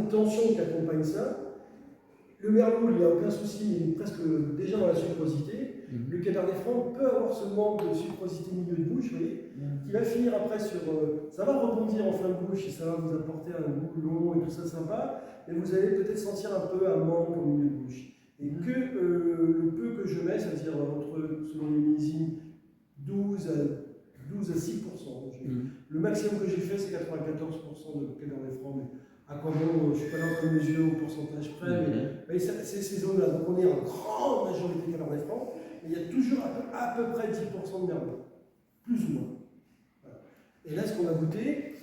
tension qui accompagne ça. Le merlot, il n'y a aucun souci, il est presque déjà dans la sucrosité. Le cabernet franc peut avoir ce manque de sucrosité milieu de bouche, vous voyez, qui va finir après sur... ça va rebondir en fin de bouche et ça va vous apporter un goût long et tout ça sympa, mais vous allez peut-être sentir un peu un manque au milieu de bouche. Et que le peu que je mets, c'est-à-dire selon les millésimes, 12 à 6%. Le maximum que j'ai fait, c'est 94% de cabernet franc. Mais à quoi bon, je ne suis pas là en train de mesurer au pourcentage près, mais c'est ces zones-là. Donc on est en grande majorité cabernet franc, mais il y a toujours à peu près 10% de merlot, plus ou moins. Voilà. Et là, ce qu'on a goûté,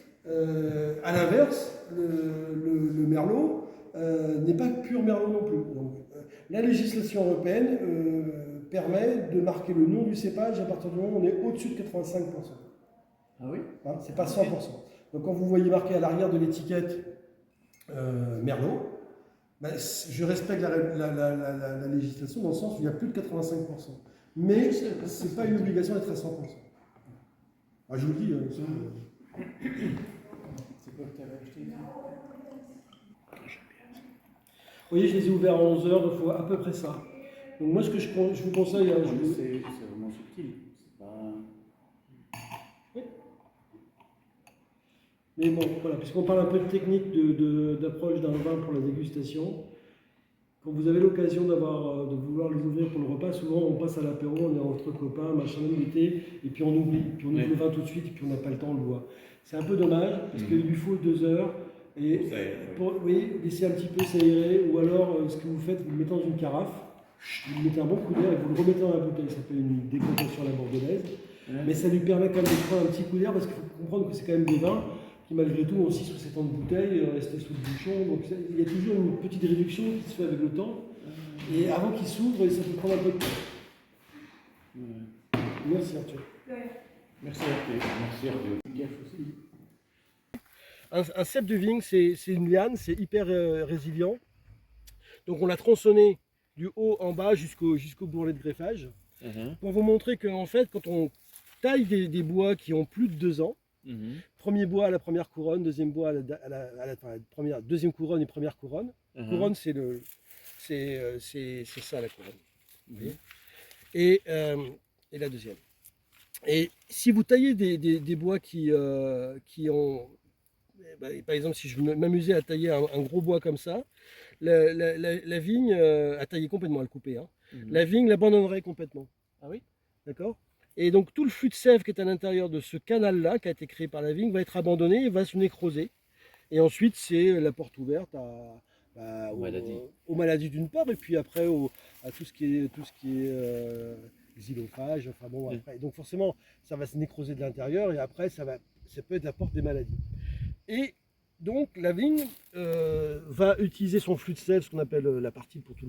à l'inverse, le merlot n'est pas pur merlot non plus. Donc, la législation européenne permet de marquer le nom du cépage à partir du moment où on est au-dessus de 85%. Ah oui, hein, c'est pas 100%. Donc quand vous voyez marqué à l'arrière de l'étiquette merlot, ben, je respecte la législation dans le sens où il y a plus de 85%. Mais ce n'est pas une obligation d'être à 100%. Ah, je vous le dis. C'est quoi que tu avais acheté? Vous voyez, je les ai ouverts à 11h, donc il faut à peu près ça. Donc moi, ce que je vous conseille... C'est vraiment subtil. C'est pas... Oui. Mais bon, voilà, puisqu'on parle un peu de technique d'approche d'un vin pour la dégustation, quand vous avez l'occasion de vouloir les ouvrir pour le repas, souvent on passe à l'apéro, on est entre copains, machin, l'été, et puis on oublie, puis on ouvre le vin tout de suite, et puis on n'a pas le temps, on le voit. C'est un peu dommage, parce qu'il lui faut 2 heures, et laisser un petit peu s'aérer, ou alors ce que vous faites, vous le mettez dans une carafe, vous mettez un bon coup d'air et vous le remettez dans la bouteille, ça s'appelle une décantation à la bordelaise, mais ça lui permet quand même de prendre un petit coup d'air, parce qu'il faut comprendre que c'est quand même des vins qui malgré tout ont 6 ou 7 ans de bouteille, restés sous le bouchon, donc il y a toujours une petite réduction qui se fait avec le temps, et avant qu'il s'ouvre, ça peut prendre un peu de temps. Merci Arthur. Merci Arthur. Un cep de vigne, c'est une liane, c'est hyper résilient. Donc on l'a tronçonné du haut en bas jusqu'au bourrelet de greffage, pour vous montrer qu'en fait, quand on taille des bois qui ont plus de 2 ans, premier bois à la première couronne, deuxième bois à la deuxième couronne et première couronne. Couronne, c'est ça la couronne. Et la deuxième. Et si vous taillez des bois qui ont... par exemple, si je m'amusais à tailler un gros bois comme ça, la vigne, à tailler complètement, à le couper, hein, la vigne l'abandonnerait complètement. Ah oui? D'accord? Et donc tout le flux de sève qui est à l'intérieur de ce canal-là, qui a été créé par la vigne, va être abandonné et va se nécroser. Et ensuite, c'est la porte ouverte aux maladies d'une part, et puis après à tout ce qui est xylophage. Enfin bon, après. Donc forcément, ça va se nécroser de l'intérieur, et après, ça peut être la porte des maladies. Et donc la vigne va utiliser son flux de sève, ce qu'on appelle la partie pour tous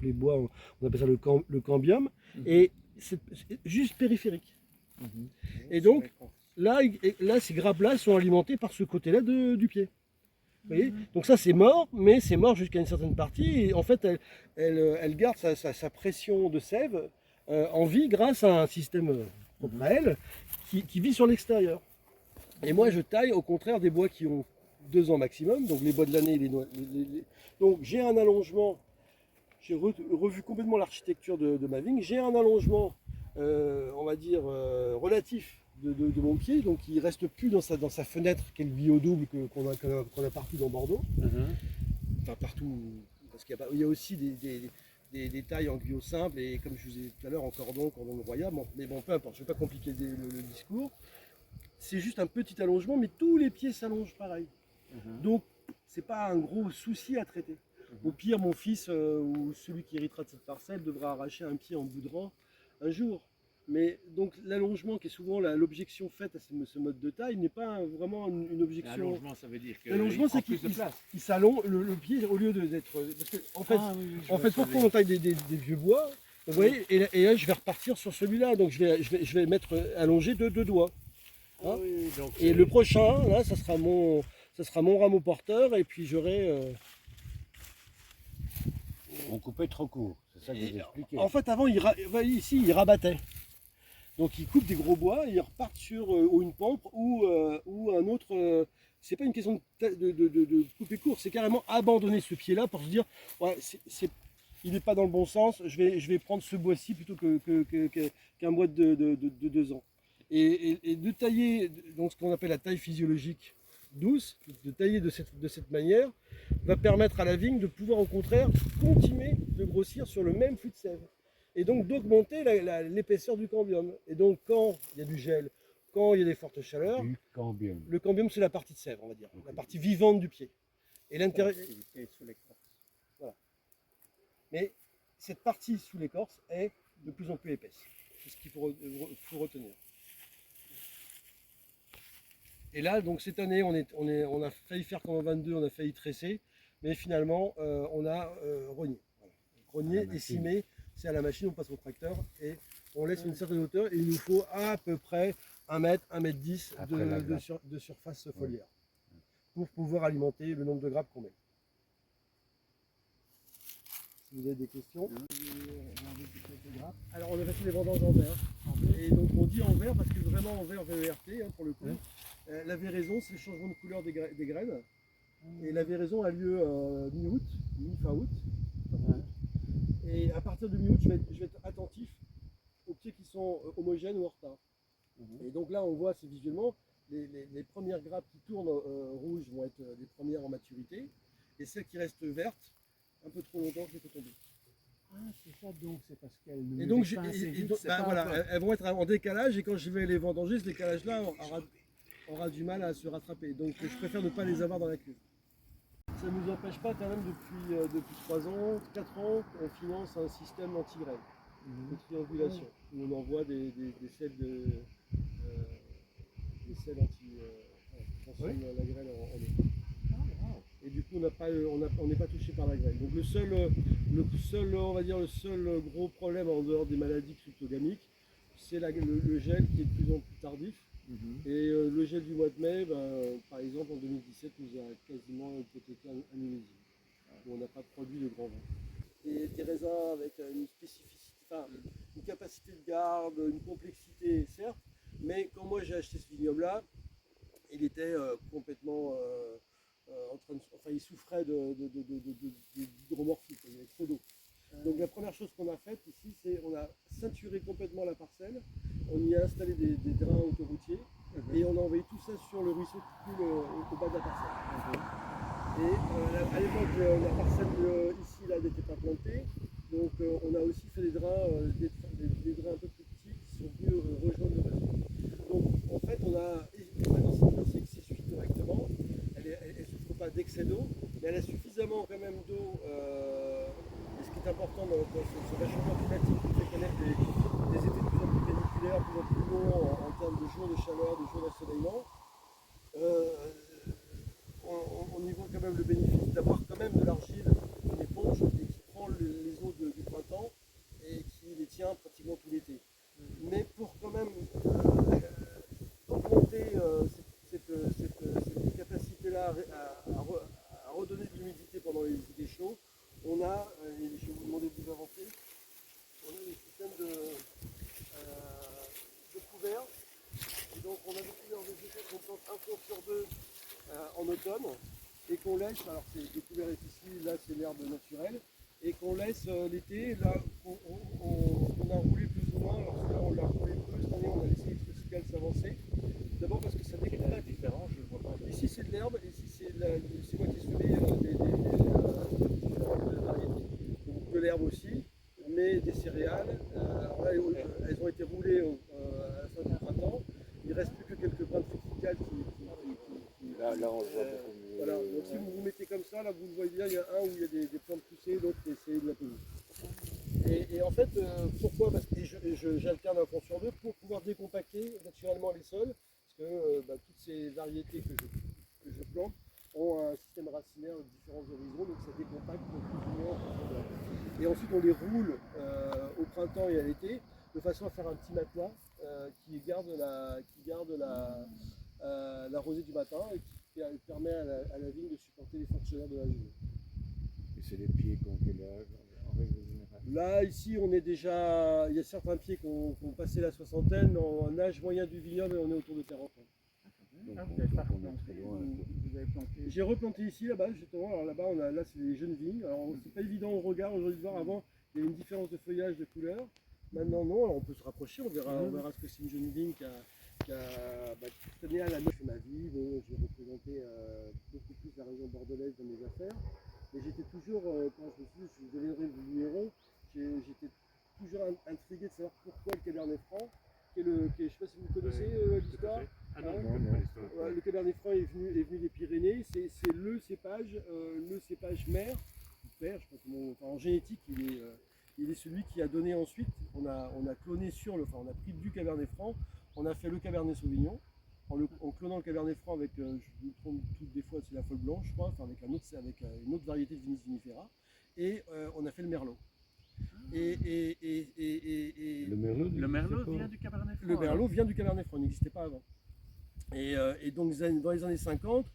les bois, on appelle ça le cambium, et c'est juste périphérique. Et donc là ces grappes-là sont alimentées par ce côté-là du pied. Vous voyez, donc ça c'est mort, mais c'est mort jusqu'à une certaine partie, et en fait elle garde sa pression de sève en vie grâce à un système propre à elle qui vit sur l'extérieur. Et moi je taille au contraire des bois qui ont 2 ans maximum, donc les bois de l'année, donc j'ai un allongement, j'ai revu complètement l'architecture de ma vigne, j'ai un allongement, on va dire, relatif de mon pied, donc il ne reste plus dans sa fenêtre qu'elle vit au double qu'on a partout dans Bordeaux, enfin partout, parce qu'il y a aussi des tailles en guyot simple, et comme je vous ai dit tout à l'heure, en cordon royal, mais bon, peu importe, je ne vais pas compliquer le discours. C'est juste un petit allongement, mais tous les pieds s'allongent pareil. Donc, ce n'est pas un gros souci à traiter. Au pire, mon fils ou celui qui héritera de cette parcelle devra arracher un pied en bout de rang un jour. Mais donc, l'allongement, qui est souvent l'objection faite à ce mode de taille, n'est pas vraiment une objection. L'allongement, ça veut dire que l'allongement, c'est qu'il s'allonge le pied au lieu d'être. Parce que, en fait, pourquoi on taille des vieux bois, vous voyez, et là, je vais repartir sur celui-là. Donc, je vais mettre allongé de 2 doigts. Hein, et le prochain, là, ça sera mon rameau porteur, et puis j'aurai... On coupait trop court, c'est ça que vous expliquez. En fait, avant, il rabattait. Donc, ils coupent des gros bois, et ils repartent sur une pampre ou un autre c'est pas une question de couper court, c'est carrément abandonner ce pied-là pour se dire, ouais, il n'est pas dans le bon sens, je vais prendre ce bois-ci plutôt qu'un bois de 2 ans. Et de tailler, donc ce qu'on appelle la taille physiologique douce, de tailler de cette manière, va permettre à la vigne de pouvoir au contraire continuer de grossir sur le même flux de sève. Et donc d'augmenter l'épaisseur du cambium. Et donc quand il y a du gel, quand il y a des fortes chaleurs, le cambium c'est la partie de sève, on va dire, la partie vivante du pied. Et l'intérieur. Voilà. Mais cette partie sous l'écorce est de plus en plus épaisse. C'est ce qu'il faut retenir. Et là, donc cette année, on a failli faire comme en 22, on a failli tresser, mais finalement, on a rogné. Voilà. Rogné et cimé, c'est à la machine, on passe au tracteur et on laisse une certaine hauteur. Et il nous faut à peu près 1 mètre, 1 mètre 10 de surface foliaire pour pouvoir alimenter le nombre de grappes qu'on met. Si vous avez des questions. Alors on a fait les vendanges en verre. Et donc on dit en verre parce que vraiment en verre VERT pour le coup. La véraison, c'est le changement de couleur des graines. Et la véraison a lieu mi-août, mi-fin août. Et à partir de mi-août, je vais être attentif aux pieds qui sont homogènes ou en retard. Et donc là, on voit visuellement, les premières grappes qui tournent rouges vont être les premières en maturité. Et celles qui restent vertes, un peu trop longtemps, je les fais tomber. Ah, c'est ça donc, c'est parce qu'elles ne et donc, pas assez vite, elles vont être en décalage et quand je vais les vendanger, ce décalage-là aura du mal à se rattraper. Donc je préfère ne pas les avoir dans la cuve. Ça ne nous empêche pas quand même depuis 3 ans, 4 ans, on finance un système anti-graines, de triangulation, où on envoie des selles qui transforment la graine en état. Et du coup, on n'est pas touché par la graine. Donc le seul gros problème en dehors des maladies cryptogamiques, c'est le gel qui est de plus en plus tardif. Et le gel du mois de mai, par exemple en 2017, nous a quasiment hypothéqué un millésime, où on n'a pas produit de grand vin. Et des raisins avec une spécificité, une capacité de garde, une complexité, certes, mais quand moi j'ai acheté ce vignoble-là, il était complètement il souffrait d'hydromorphie, il y avait trop d'eau. Donc la première chose qu'on a faite ici, c'est on a ceinturé complètement la parcelle, on y a installé des drains autoroutiers et on a envoyé tout ça sur le ruisseau qui coule au bas de la parcelle. Et à l'époque, la parcelle ici là n'était pas plantée, donc on a aussi fait des drains un peu plus petits qui sont venus rejoindre le réseau. Donc en fait, on a maintenant cette partie qui s'essuie correctement, elle ne souffre pas d'excès d'eau, mais elle a suffisamment quand même d'eau. Et ce qui est important dans ce réchauffement climatique qui fait connaître des étés de plus en plus caniculaires, de plus en plus longs en termes de jours de chaleur, de jours d'ensoleillement, on y voit quand même le bénéfice d'avoir quand même de l'argile, une éponge, et qui prend les eaux du printemps et qui les tient pratiquement tout l'été. Mais pour quand même augmenter cette capacité-là à redonner de l'humidité pendant les étés chauds, on a, et je vais vous demander de vous avancer, on a des systèmes de couverts. Et donc on a des couverts végétaux qu'on plante un four sur 2 en automne et qu'on laisse, alors c'est des couverts ici, là c'est l'herbe naturelle, et qu'on laisse l'été, là on a roulé plus ou moins, alors là on l'a roulé peu, cette année on a laissé les tricycles s'avancer. D'abord parce que ça découvre la différence, je ne vois pas. Ici c'est de l'herbe, et ici c'est moi qui ai semé des différentes variétés. Donc de l'herbe aussi, mais des céréales. Alors là, elles ont été roulées à la fin du printemps. Il ne reste plus que quelques brins de triticales Là, on voit beaucoup mieux. Voilà. Donc si vous vous mettez comme ça, là vous le voyez bien, il y a un où il y a des plantes poussées, l'autre c'est de la pelouse. Et en fait, pourquoi? Parce que j'alterne un fond sur 2 pour pouvoir décompacter naturellement les sols, parce que toutes ces variétés que je plante ont un système racinaire de différents horizons, donc ça décompacte plus ou moins en profondeur. Et ensuite on les roule au printemps et à l'été, de façon à faire un petit matelas qui garde la rosée du matin et qui permet à la vigne de supporter les fonctionnaires de la journée. Et c'est les pieds qui ont quel âge en règle générale? Là, ici, on est déjà. Il y a certains pieds qui ont passé la soixantaine, mais en âge moyen du vignoble, on est autour de 40 ans. Donc, Ah, vous n'avez pas donc on est replanté, très loin. vous avez planté. J'ai replanté ici, là-bas, justement. Alors là-bas, là, c'est des jeunes vignes. Alors, c'est pas évident au regard aujourd'hui de voir. Avant, il y avait une différence de feuillage, de couleur. Maintenant, non. Alors, on peut se rapprocher. On verra ce que c'est une jeune vigne qui tenait à la neuf de ma vie. Bon, j'ai représenté beaucoup plus la région bordelaise dans mes affaires. Mais j'étais toujours, quand je me suis dit, je deviendrai vigneron, j'étais toujours intrigué de savoir pourquoi le Cabernet Franc. Je ne sais pas si vous connaissez l'histoire. Ah non, Hein, je connais pas l'histoire. le Cabernet Franc est venu des Pyrénées, c'est le cépage mère, ou père, je sais pas comment, enfin, en génétique, il est celui qui a donné ensuite, on a cloné on a pris du Cabernet Franc, on a fait le Cabernet Sauvignon, en clonant le Cabernet Franc avec, je me trompe toutes des fois, c'est la folle blanche, je crois, enfin, avec une autre variété de Vinis vinifera, et on a fait le Merlot. Le Merlot, Le Merlot vient du Cabernet Franc. Le Merlot vient du Cabernet Franc, il n'existait pas avant. Et donc dans les années 50,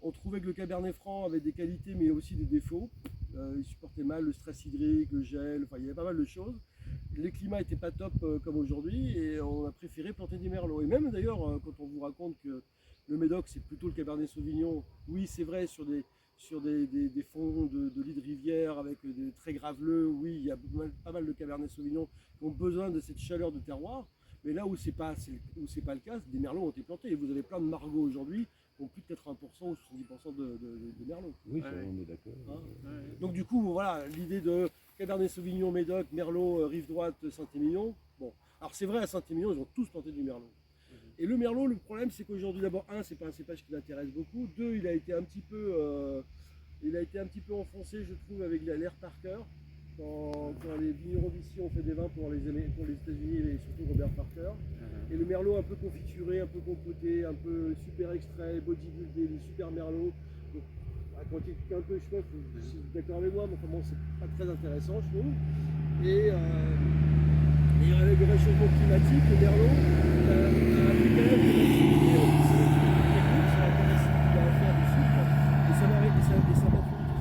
on trouvait que le Cabernet Franc avait des qualités mais aussi des défauts. Il supportait mal le stress hydrique, le gel, enfin il y avait pas mal de choses. Les climats n'étaient pas top comme aujourd'hui et on a préféré planter des merlots. Et même d'ailleurs, quand on vous raconte que le Médoc c'est plutôt le Cabernet Sauvignon, oui c'est vrai sur des fonds de lits de rivière avec des très graveleux, oui il y a pas mal de Cabernet Sauvignon qui ont besoin de cette chaleur de terroir. Mais là où c'est pas le cas, des merlots ont été plantés. Et vous avez plein de margots aujourd'hui qui ont plus de 80% ou 70% de merlots. Oui, ça, Ouais. on est d'accord. Hein. Donc du coup, voilà, l'idée de Cabernet Sauvignon, Médoc, Merlot, Rive Droite, Saint-Émilion. Bon, alors c'est vrai, à Saint-Émilion, ils ont tous planté du Merlot. Et le Merlot, le problème, c'est qu'aujourd'hui, d'abord, c'est pas un cépage qui m'intéresse beaucoup. Deux, il a été un petit peu enfoncé, je trouve, avec l'air Parker. Quand les vignerons d'ici ont fait des vins pour les États-Unis et surtout Robert Parker. Et le Merlot un peu confituré, un peu compoté, un peu super extrait, bodybuildé, des super Merlot. Donc, quand il est un peu, je sais pas si vous êtes d'accord avec moi, mais enfin, c'est pas très intéressant, je trouve. Et avec le réchauffement climatique, le Merlot a appris quand même une activité technique sur la capacité qu'il a à faire du sucre et sa maturité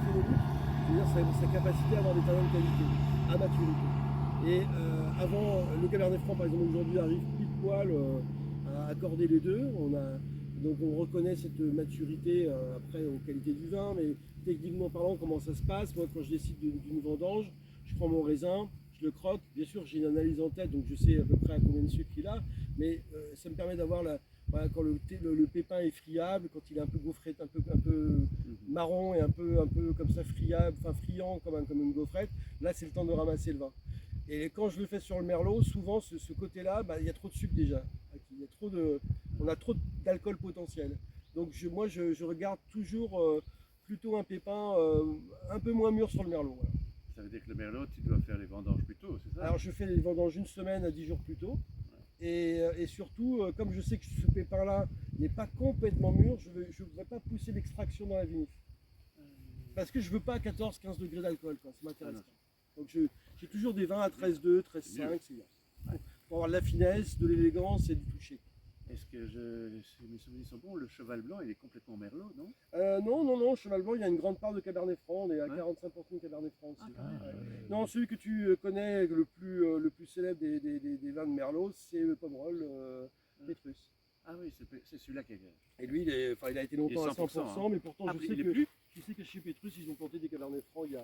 phénomique. C'est-à-dire sa capacité à avoir des talents de qualité, à maturité. Et avant, le Cabernet Franc, par exemple, aujourd'hui arrive pile poil à accorder les deux. Donc on reconnaît cette maturité après aux qualités du vin, mais techniquement parlant, comment ça se passe? Moi, quand je décide d'une vendange, je prends mon raisin, je le croque. Bien sûr, j'ai une analyse en tête, donc je sais à peu près à combien de sucre il a, mais ça me permet d'avoir quand le pépin est friable, quand il est un peu gaufrette, un peu marron et un peu comme ça friable, enfin friand comme une gaufrette, là c'est le temps de ramasser le vin. Et quand je le fais sur le Merlot, souvent ce côté-là, il y a trop de sucre déjà. On a trop d'alcool potentiel. Donc moi je regarde toujours plutôt un pépin un peu moins mûr sur le Merlot. Voilà. Ça veut dire que le Merlot, tu dois faire les vendanges plus tôt, c'est ça? Alors je fais les vendanges une semaine à 10 jours plus tôt. Et surtout, comme je sais que ce pépin-là n'est pas complètement mûr, je ne vais pas pousser l'extraction dans la vinif. Parce que je ne veux pas 14-15 degrés d'alcool, ça m'intéresse pas. Donc j'ai toujours des vins à 13,2, 13,5, c'est bien. Pour avoir de la finesse, de l'élégance et du toucher. Est-ce que si mes souvenirs sont bons, le cheval blanc, il est complètement Merlot, non? Non, Cheval Blanc, il y a une grande part de Cabernet Franc, on est à 45% de Cabernet Franc aussi. Non, celui que tu connais, le plus célèbre des vins de Merlot, c'est le Pomerol Pétrus. Ah oui, c'est celui-là qui est. Et lui, il a été longtemps à 100%, hein. mais pourtant je sais que chez Pétrus, ils ont planté des Cabernet Franc, ils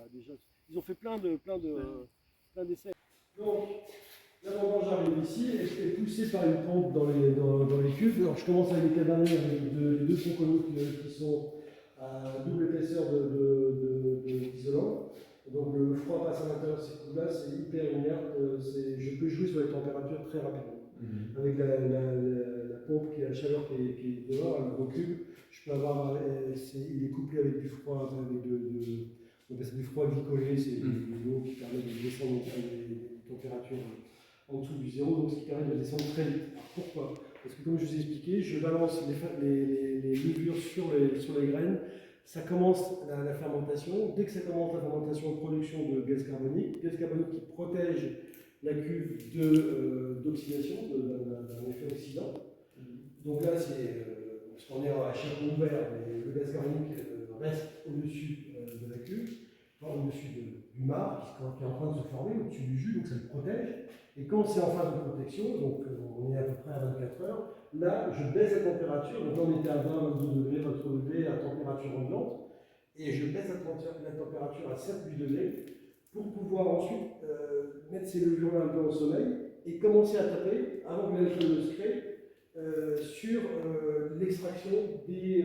ont fait plein d'essais. Donc, la vendange arrive ici, elle est poussée par une pompe dans les cuves. Alors je commence avec les cabernets avec les deux fonconiques qui sont à double épaisseur d'isolant. Donc le froid passe à l'intérieur de ces cuves-là, c'est hyper inerte, je peux jouer sur les températures très rapidement. Avec la pompe qui a la chaleur qui est dehors, le gros cube, je peux avoir, il est couplé avec du froid, on appelle ça du froid glycolé, c'est de l'eau qui permet de descendre les températures en dessous du zéro, donc ce qui permet de descendre très vite. Alors pourquoi? Parce que comme je vous ai expliqué, je balance les levures sur les graines, ça commence la fermentation. Dès que ça commence la fermentation, production de gaz carbonique qui protège la cuve d'oxydation, d'un effet oxydant. Donc là, parce qu'on est à chapeau ouvert, mais le gaz carbonique reste au-dessus de la cuve. par-dessus du marc qui est en train de se former au-dessus du jus, donc ça le protège. Et quand c'est en phase de protection, donc on est à peu près à 24 heures, là je baisse la température, donc là on était à 20-22 degrés, 23 degrés à température ambiante, et je baisse la température à 7-8 degrés pour pouvoir ensuite mettre ces levures-là un peu en sommeil et commencer à taper, avant que l'alcool ne se crée, sur l'extraction des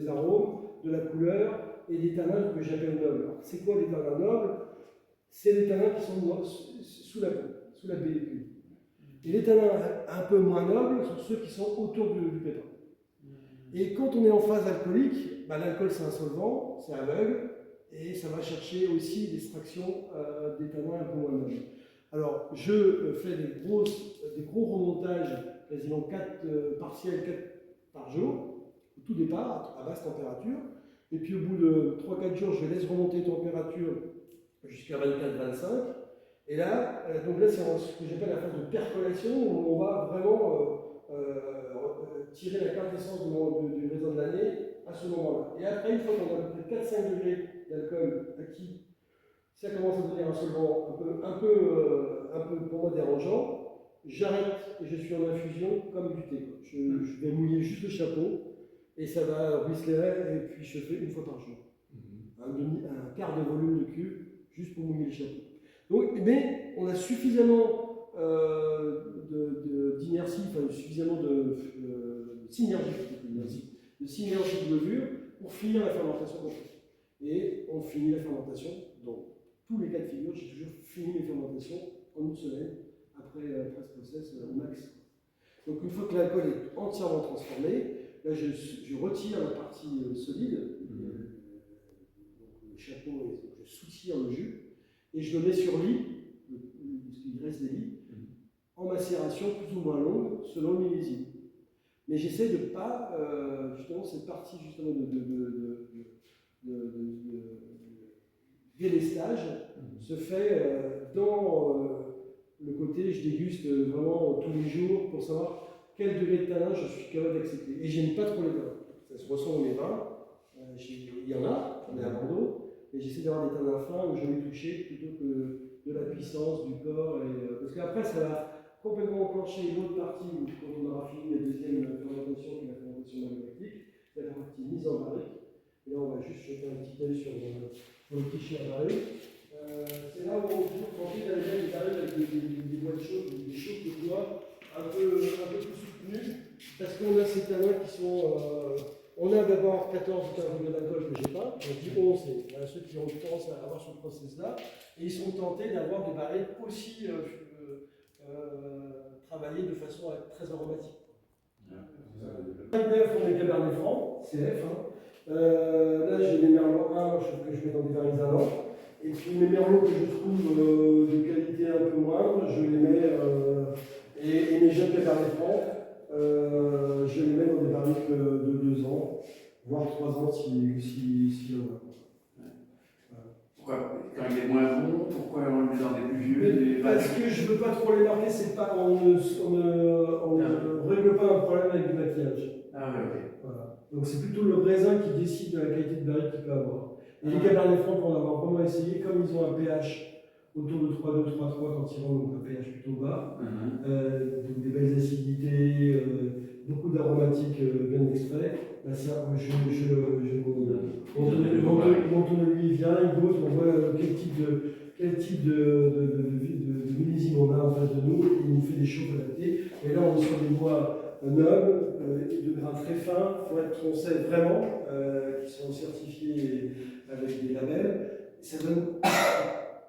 arômes, de la couleur et des tanins que j'appelle nobles. C'est quoi les tanins nobles? C'est les tanins qui sont sous la peau, sous la pellicule. Et les tanins un peu moins nobles sont ceux qui sont autour du pépin. Et quand on est en phase alcoolique, bah, l'alcool c'est un solvant, c'est aveugle, et ça va chercher aussi l'extraction des tanins un peu moins nobles. Alors, je fais des gros remontages, quasiment 4 partiels, 4 par jour, au tout départ, à basse température. Et puis au bout de 3-4 jours, je laisse remonter température jusqu'à 24-25. Et là, donc là, c'est ce que j'appelle la phase de percolation, où on va vraiment tirer la quintessence du raisin de l'année à ce moment-là. Et après, une fois qu'on a à peu près 4-5 degrés d'alcool acquis, ça commence à devenir un solvant un peu pour moi dérangeant. J'arrête et je suis en infusion comme du thé. Je vais mouiller juste le chapeau et ça va ruisseler et puis je fais une fois par jour. Un quart de volume de cuve juste pour mouiller le chapeau. Donc, mais on a suffisamment d'inertie, enfin suffisamment de synergie de levure pour finir la fermentation complète. Et on finit la fermentation dans tous les cas de figure, j'ai toujours fini mes fermentations en une semaine après press process au max. Donc une fois que l'alcool est entièrement transformé, là je retire la partie solide, donc le chapeau, je soutire le jus, et je le mets sur lit, parce qu'il reste des lits, en macération plus ou moins longue selon le millésime. Mais j'essaie de ne pas, justement, cette partie justement de délestage se fait dans le côté je déguste vraiment tous les jours pour savoir quel degré de tanin je suis capable d'accepter. Et j'aime pas trop les tanins. Ça se ressent dans mes vins. Il y en a, on est à Bordeaux, et j'essaie d'avoir des tanins fins où je vais toucher plutôt que de la puissance du corps. Parce qu'après, ça va complètement enclencher l'autre partie où quand on aura fini la deuxième fermentation, qui est la fermentation malolactique, c'est la partie mise en barrique. Et là, on va juste jeter un petit œil sur le cliché à barrique. C'est là où on trouve qu'ensuite, il arrive avec des boîtes chaudes, des chaudes de bois un peu plus soutenues, parce qu'on a ces tanins qui sont. On a d'abord 14 ou 15 degrés d'alcool que j'ai pas, on dit 11, c'est ceux qui ont tendance à avoir ce process-là, et ils sont tentés d'avoir des barriques aussi travaillées de façon très aromatique. 5-9, on est Cabernet Franc, CF. Là, j'ai des merlots 1 que je mets dans des barils d'un an. Et puis mes merlots que je trouve de qualité un peu moindre, je les mets, et mes jeunes Cabernet Franc, je les mets dans des barils de 2 ans, voire 3 ans si y en a. Pourquoi quand il est moins bon, pourquoi on le met dans des plus vieux Parce que je ne veux pas trop les marquer, c'est pas, on ne règle pas un problème avec du maquillage. Ah ouais, ok. Voilà. Donc c'est plutôt le raisin qui décide de la qualité de barrique qu'il peut avoir. Et les Cabernet Franc, pour en avoir vraiment essayé, comme ils ont un pH autour de 3,2, 3,3 quand ils rentrent, donc un pH plutôt bas, donc des belles acidités, beaucoup d'aromatiques bien extraits, bah ça, mon tonneau vient, il goûte, on voit quel type de millésime on a en face de nous, et il nous fait des chauffes adaptés. Et là, on est sur des bois nobles, de grains très fins, qu'on sait vraiment, qui sont certifiés avec des labels. Ça donne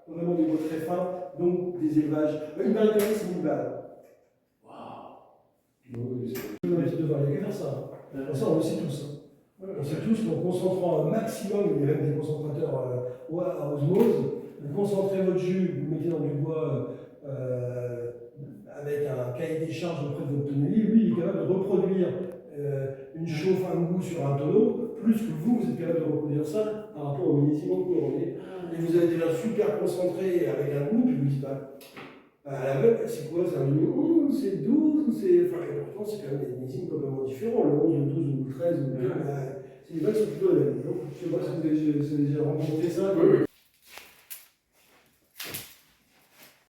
vraiment des bois très fins, donc des élevages. Une barrique comme ça, c'est 1000 balles. Waouh! Il n'y a qu'à faire ça. Ça, on le sait tous. On sait tous qu'en concentrant un maximum, il y a même des concentrateurs à osmose, vous concentrez votre jus, vous le mettez dans du bois avec un cahier des charges auprès de votre tonnelier, lui, il est capable de reproduire une chauffe, un goût sur un tonneau, plus que vous êtes capable de reproduire ça par rapport au millésime en cours. Et vous avez déjà super concentré avec un goût, puis vous dites, à la meule, c'est quoi? C'est un demi, c'est 12, c'est. Enfin, et pourtant, c'est quand même des millésimes complètement différents, le 11, le 12 ou le 13, ou le 15. C'est des vagues qui sont plutôt élevées. Je ne sais pas si vous avez déjà rencontré ça. Oui.